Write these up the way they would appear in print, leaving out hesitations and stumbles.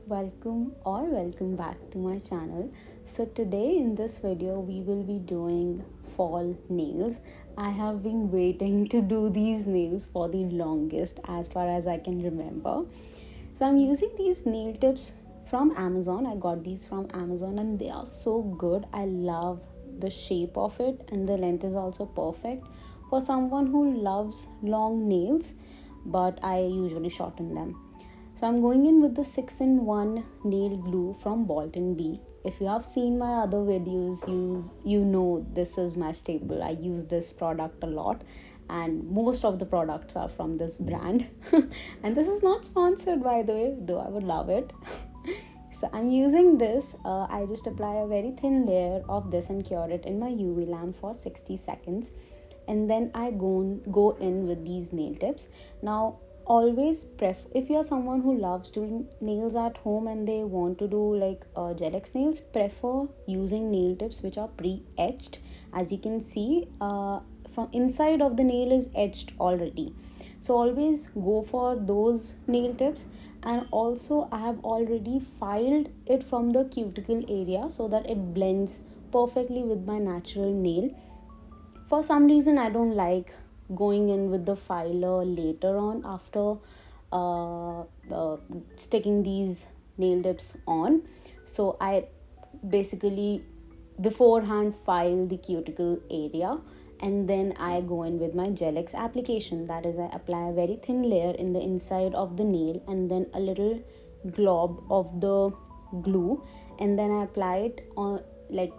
Welcome back to my channel. So today in this video we will be doing fall nails. I have been waiting to do these nails for the longest as far as I can remember. So I'm using these nail tips from Amazon. I got these from Amazon and they are so good. I love the shape of it and the length is also perfect for someone who loves long nails, but I usually shorten them. So I'm going in with the 6-in-1 nail glue from Bolton B. If you have seen my other videos, you know this is my staple. I use this product a lot and most of the products are from this brand. And this is not sponsored, by the way, though I would love it. So I'm using this. I just apply a very thin layer of this and cure it in my UV lamp for 60 seconds. And then I go in with these nail tips. Now always if you're someone who loves doing nails at home and they want to do like gel X nails, prefer using nail tips which are pre-etched. As you can see, from inside of the nail is etched already, so always go for those nail tips. And also I have already filed it from the cuticle area so that it blends perfectly with my natural nail. For some reason I don't like going in with the filer later on after sticking these nail tips on. So I basically beforehand file the cuticle area and then I go in with my gel X application. That is, I apply a very thin layer in the inside of the nail and then a little glob of the glue, and then I apply it on like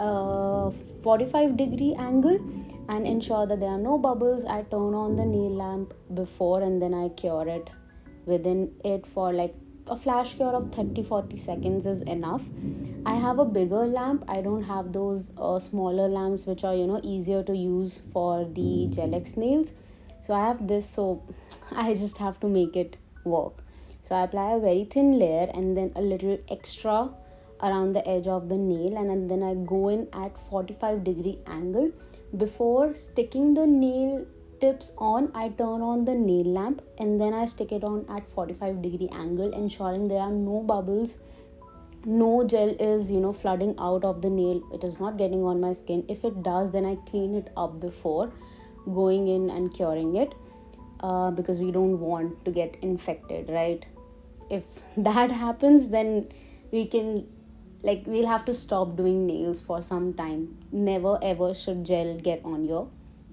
45-degree angle and ensure that there are no bubbles. I turn on the nail lamp before and then I cure it within it for like a flash cure of 30-40 seconds is enough. I have a bigger lamp. I don't have those smaller lamps which are easier to use for the gel X nails. So I have this, so I just have to make it work. So I apply a very thin layer and then a little extra around the edge of the nail, and then I go in at 45-degree angle. Before sticking the nail tips on, I turn on the nail lamp and then I stick it on at 45-degree angle, ensuring there are no bubbles, no gel is flooding out of the nail. It is not getting on my skin. If it does, then I clean it up before going in and curing it, because we don't want to get infected, right? If that happens, then we'll have to stop doing nails for some time. Never ever should gel get on your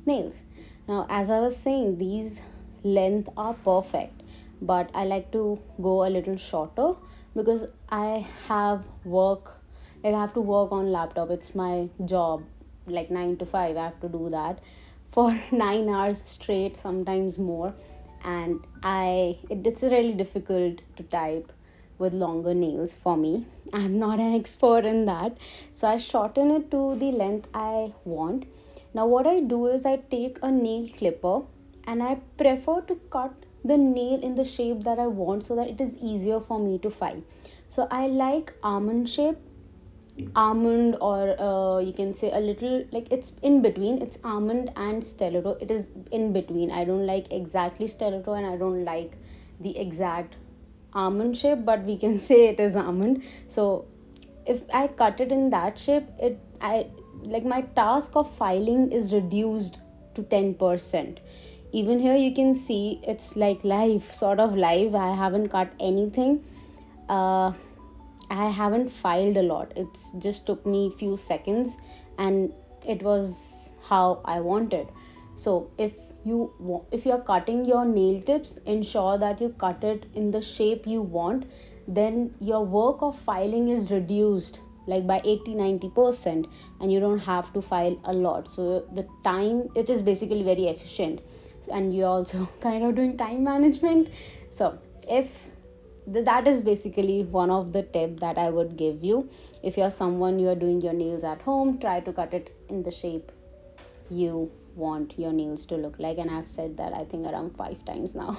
nails. Now, as I was saying, these length are perfect, but I like to go a little shorter because I have to work on laptop. It's my job, like 9 to 5. I have to do that for 9 hours straight, sometimes more, and it's really difficult to type with longer nails for me. I'm not an expert in that. So I shorten it to the length I want. Now what I do is I take a nail clipper and I prefer to cut the nail in the shape that I want so that it is easier for me to file. So I like almond shape, almond, or you can say a little, like it's in between. It's almond and stiletto. It is in between. I don't like exactly stiletto and I don't like the exact almond shape, but we can say it is almond. So if I cut it in that shape, my task of filing is reduced to 10%. Even here you can see it's like live, sort of live. I haven't cut anything. I haven't filed a lot. It's just took me few seconds and it was how I wanted. So if you're cutting your nail tips, ensure that you cut it in the shape you want. Then your work of filing is reduced like by 80-90%, and you don't have to file a lot. So the time, it is basically very efficient, and you're also kind of doing time management. So if that is basically one of the tip that I would give you. If you're someone you are doing your nails at home, try to cut it in the shape you want your nails to look like, and I've said that I think around 5 times now.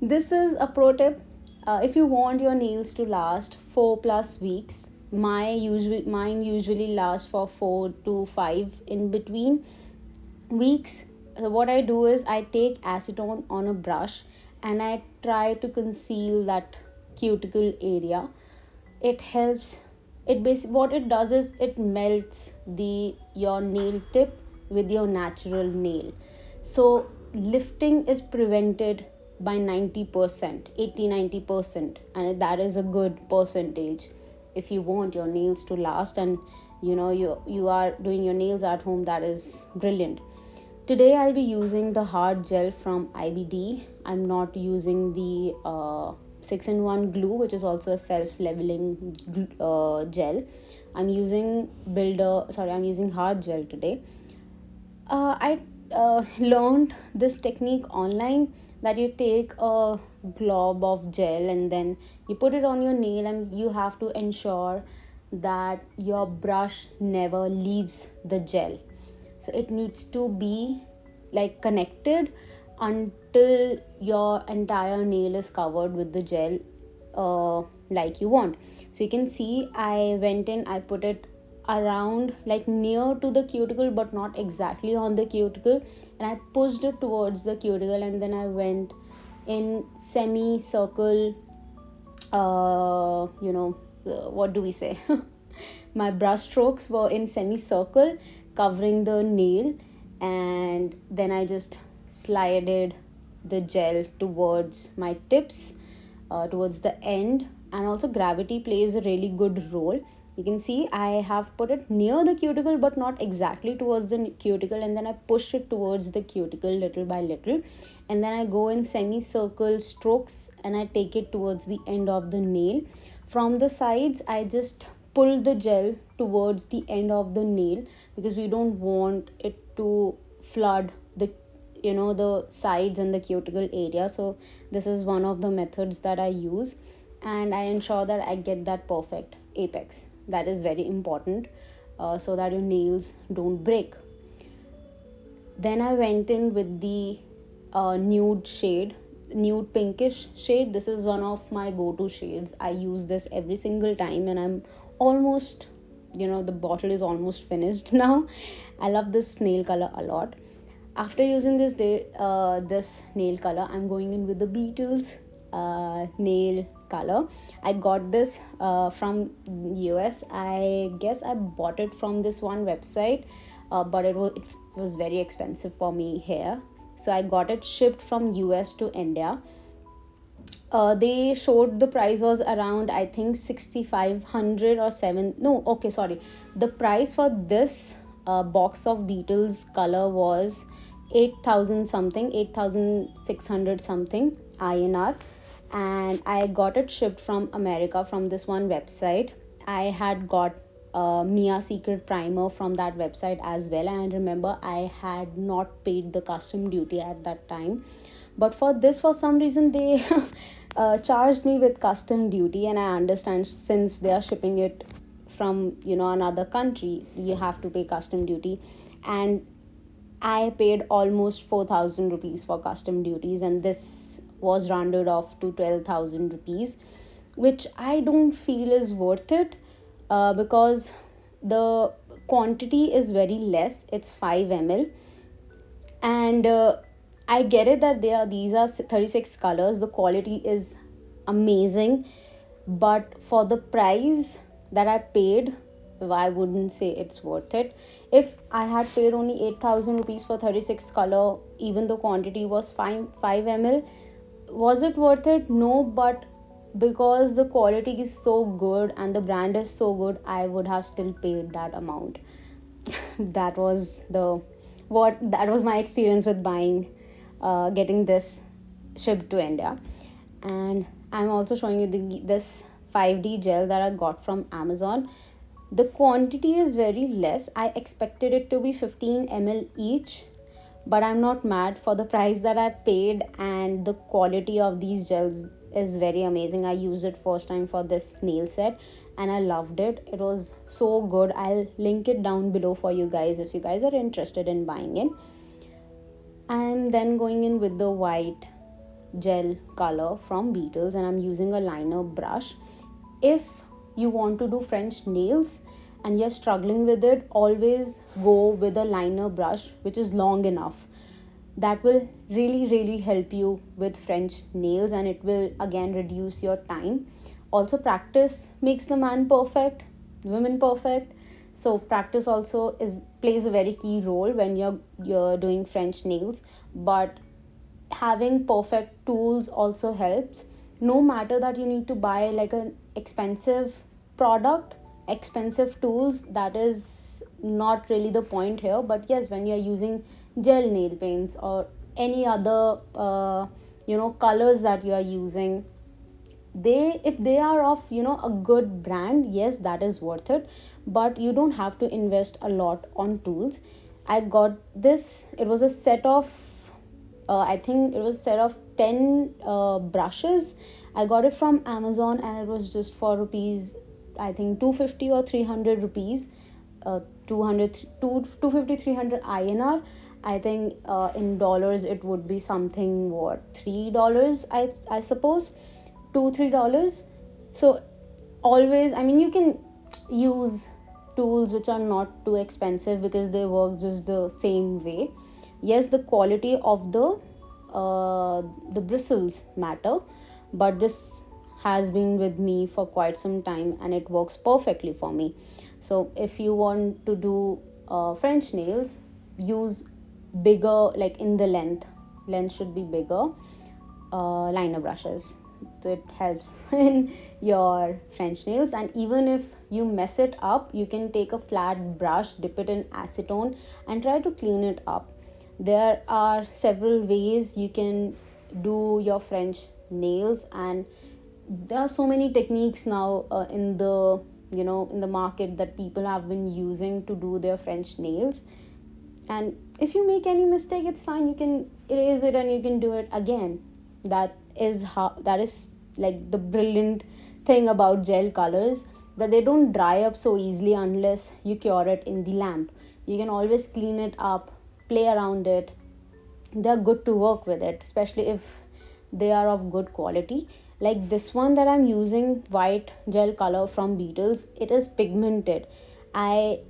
This is a pro tip. If you want your nails to last 4+ weeks, mine usually lasts for 4 to 5 in between weeks. So what I do is I take acetone on a brush and I try to conceal that cuticle area. It helps, what it does is it melts the your nail tip with your natural nail. So lifting is prevented by 90%, 80-90%, and that is a good percentage if you want your nails to last, and you are doing your nails at home. That is brilliant. Today I'll be using the hard gel from IBD. I'm not using the 6-in-1 glue, which is also a self-leveling gel. I'm using I'm using hard gel today. I learned this technique online, that you take a glob of gel and then you put it on your nail, and you have to ensure that your brush never leaves the gel. So it needs to be like connected until your entire nail is covered with the gel, like you want. So you can see I went in, I put it around, like near to the cuticle but not exactly on the cuticle, and I pushed it towards the cuticle, and then I went in semi-circle, what do we say? My brush strokes were in semi-circle covering the nail, and then I just slided the gel towards my tips, towards the end. And also gravity plays a really good role. You can see I have put it near the cuticle but not exactly towards the cuticle, and then I push it towards the cuticle little by little, and then I go in semicircle strokes and I take it towards the end of the nail. From the sides I just pull the gel towards the end of the nail, because we don't want it to flood the sides and the cuticle area. So this is one of the methods that I use, and I ensure that I get that perfect apex. That is very important, so that your nails don't break. Then I went in with the nude pinkish shade. This is one of my go-to shades. I use this every single time, and I'm almost, the bottle is almost finished now. I love this nail color a lot. After using this nail color, I'm going in with the Beetles nail color. I got this from US. I guess I bought it from this one website, but it was very expensive for me here. So I got it shipped from US to India. They showed the price was around, I think, 6,500 or 7. No, okay, sorry. The price for this box of Beetles color was 8,000 something, 8,600 something INR. And I got it shipped from America from this one website. I had got Mia Secret primer from that website as well, and I remember I had not paid the custom duty at that time, but for this, for some reason, they charged me with custom duty. And I understand, since they are shipping it from another country, you have to pay custom duty, and I paid almost 4,000 rupees for custom duties, and this was rounded off to 12,000 rupees, which I don't feel is worth it, because the quantity is very less. It's 5 ml, and I get it that these are 36 colors. The quality is amazing, but for the price that I paid, I wouldn't say it's worth it. If I had paid only 8,000 rupees for 36 color, even the quantity was 5 ml, was it worth it? No, but because the quality is so good and the brand is so good, I would have still paid that amount. That was my experience with getting this shipped to India. And I'm also showing you this 5D gel that I got from Amazon. The quantity is very less. I expected it to be 15 ml each, but I'm not mad for the price that I paid, and the quality of these gels is very amazing. I used it first time for this nail set and I loved it. It was so good. I'll link it down below for you guys if you guys are interested in buying it. I'm then going in with the white gel color from Beetles, and I'm using a liner brush. If you want to do French nails and you're struggling with it, always go with a liner brush which is long enough. that will really help you with French nails, and it will again reduce your time. Also, practice makes the man perfect, women perfect. So practice also is plays a very key role when you're doing French nails. But having perfect tools also helps. No matter that you need to buy like an expensive product, expensive tools, that is not really the point here. But yes, when you're using gel nail paints or any other colors that you are using, they, if they are of a good brand, yes, that is worth it. But you don't have to invest a lot on tools. I got this, it was a set of I think it was a set of 10 brushes. I got it from Amazon, and it was just for rupees, I think 250 or 300 rupees, 250 300 INR. I think in dollars it would be something, what, $3, I suppose, $2-3. So always, I mean, you can use tools which are not too expensive because they work just the same way. Yes, the quality of the bristles matter, but this has been with me for quite some time and it works perfectly for me. So if you want to do French nails, use bigger, like in the length should be bigger liner brushes. So it helps in your French nails. And even if you mess it up, you can take a flat brush, dip it in acetone, and try to clean it up. There are several ways you can do your French nails, and there are so many techniques now in the in the market that people have been using to do their French nails. And if you make any mistake, it's fine, you can erase it and you can do it again. That is like the brilliant thing about gel colors, that they don't dry up so easily unless you cure it in the lamp. You can always clean it up, play around it. They're good to work with it, especially if they are of good quality. Like this one that I'm using, white gel color from Beetles, it is pigmented. I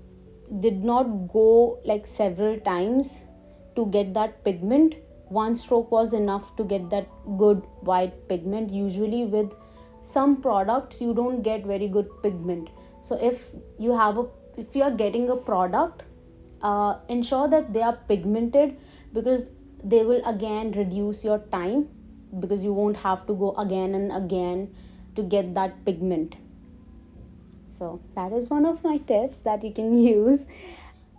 did not go like several times to get that pigment. One stroke was enough to get that good white pigment. Usually with some products you don't get very good pigment. So if you are getting a product, ensure that they are pigmented, because they will again reduce your time, because you won't have to go again and again to get that pigment. So that is one of my tips that you can use.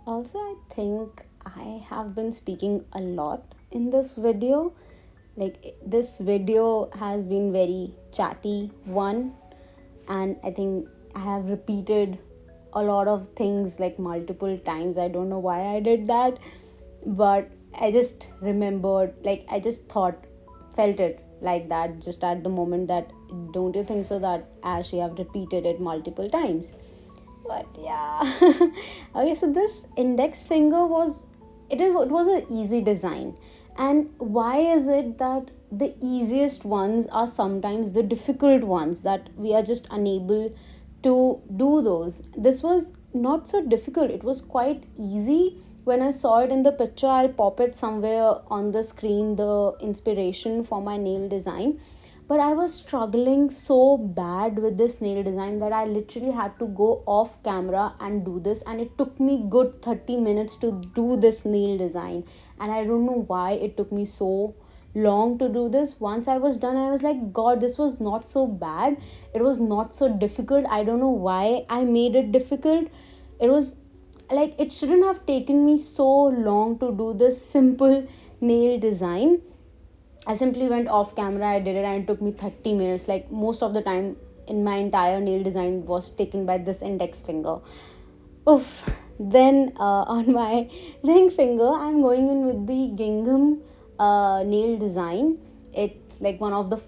Also, I think I have been speaking a lot in this video. Like, this video has been very chatty one, and I think I have repeated a lot of things like multiple times. I don't know why I did that, but I just remembered, like I just felt it like that just at the moment, that don't you think so that Ash, you have repeated it multiple times? But yeah. Okay, so this index finger was an easy design. And why is it that the easiest ones are sometimes the difficult ones, that we are just unable to do those? This was not so difficult, it was quite easy. When I saw it in the picture, I'll pop it somewhere on the screen, the inspiration for my nail design. But I was struggling so bad with this nail design that I literally had to go off camera and do this, and it took me good 30 minutes to do this nail design. And I don't know why it took me so long to do this. Once I was done, I was like, God, this was not so bad, it was not so difficult. I don't know why I made it difficult. It was like, it shouldn't have taken me so long to do this simple nail design. I simply went off camera, I did it, and it took me 30 minutes. Like, most of the time in my entire nail design was taken by this index finger. Oof. Then on my ring finger, I'm going in with the gingham nail design. It's like one of the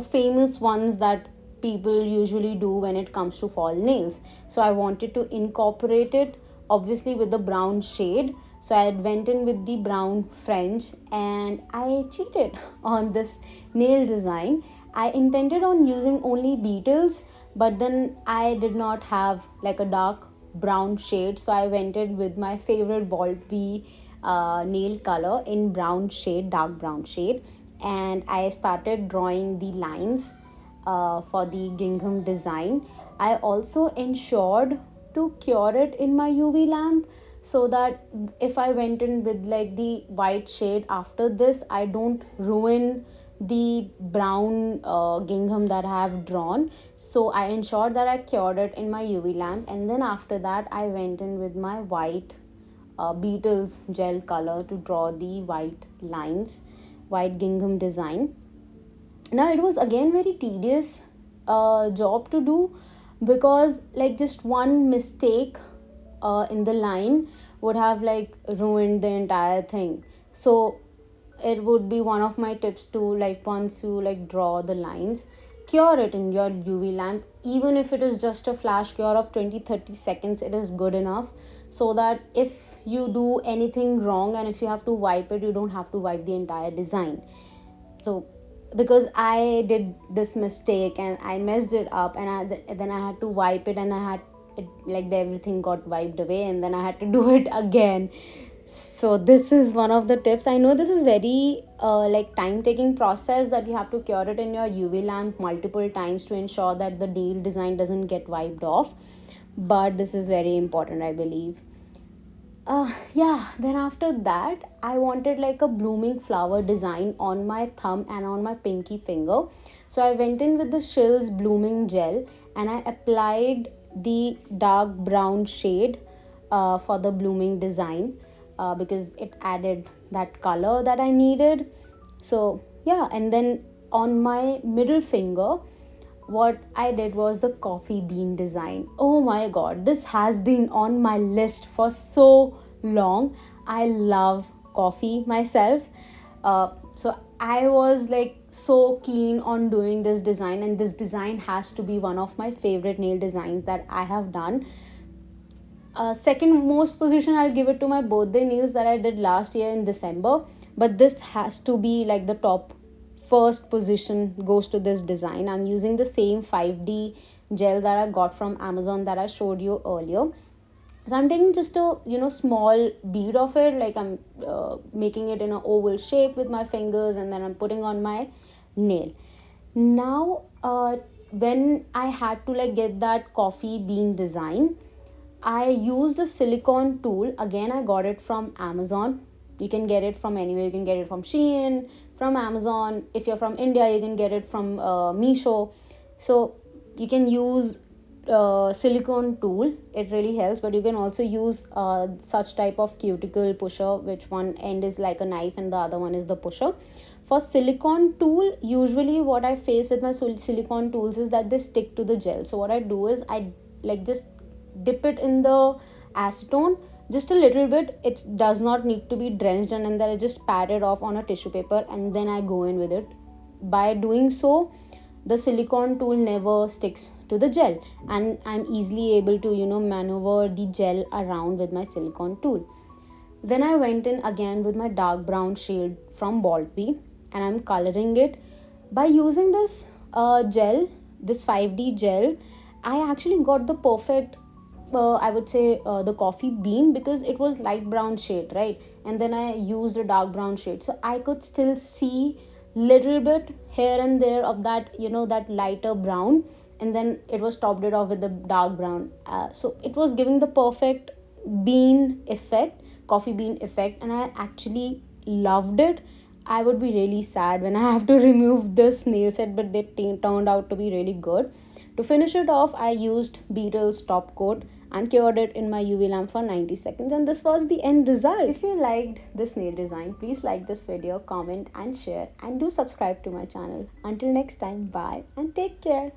famous ones that people usually do when it comes to fall nails. So I wanted to incorporate it, obviously, with the brown shade. So I went in with the brown French, and I cheated on this nail design. I intended on using only Beetles, but then I did not have like a dark brown shade, so I went in with my favorite Ball Bee nail color in brown shade, dark brown shade, and I started drawing the lines for the gingham design. I also ensured to cure it in my UV lamp, so that if I went in with like the white shade after this, I don't ruin the brown gingham that I have drawn. So I ensured that I cured it in my UV lamp, and then after that I went in with my white Beetles gel color to draw the white lines, white gingham design. Now it was again very tedious job to do, because like just one mistake in the line would have like ruined the entire thing. So it would be one of my tips to, like, once you like draw the lines, cure it in your UV lamp. Even if it is just a flash cure of 20-30 seconds, it is good enough, so that if you do anything wrong and if you have to wipe it, you don't have to wipe the entire design. So because I did this mistake and I messed it up, and then I had to wipe it, and I had it like everything got wiped away, and then I had to do it again. So this is one of the tips. I know this is very like time taking process, that you have to cure it in your UV lamp multiple times to ensure that the nail design doesn't get wiped off, but this is very important, I believe. Yeah, then after that I wanted like a blooming flower design on my thumb and on my pinky finger. So I went in with the Shills blooming gel, and I applied the dark brown shade for the blooming design, because it added that color that I needed. So yeah, and then on my middle finger, what I did was the coffee bean design. Oh my god, this has been on my list for so long. I love coffee myself. So I was like so keen on doing this design, and this design has to be one of my favorite nail designs that I have done. Second most position, I'll give it to my birthday nails that I did last year in December, but this has to be like the top. First position goes to this design. I'm using the same 5D gel that I got from Amazon that I showed you earlier. So I'm taking just a small bead of it, like I'm making it in an oval shape with my fingers, and then I'm putting on my nail. Now when I had to like get that coffee bean design, I used a silicone tool. Again, I got it from Amazon. You can get it from anywhere. You can get it from Shein, from Amazon. If you're from India, you can get it from Meesho. So you can use silicone tool. It really helps. But you can also use such type of cuticle pusher, which one end is like a knife and the other one is the pusher. For silicone tool, usually what I face with my silicone tools is that they stick to the gel. So what I do is I like just dip it in the acetone just a little bit. It does not need to be drenched, and then I just pat it off on a tissue paper, and then I go in with it. By doing so, the silicone tool never sticks to the gel, and I'm easily able to maneuver the gel around with my silicone tool. Then I went in again with my dark brown shade from Baldby, and I'm coloring it by using this gel, this 5D gel. I actually got the perfect I would say the coffee bean, because it was light brown shade, right? And then I used a dark brown shade, so I could still see little bit here and there of that that lighter brown, and then it was topped it off with the dark brown. So it was giving the perfect bean effect, coffee bean effect, and I actually loved it. I would be really sad when I have to remove this nail set, but they turned out to be really good. To finish it off, I used Beetles top coat and cured it in my UV lamp for 90 seconds, and this was the end result. If you liked this nail design, please like this video, comment and share, and do subscribe to my channel. Until next time, bye and take care.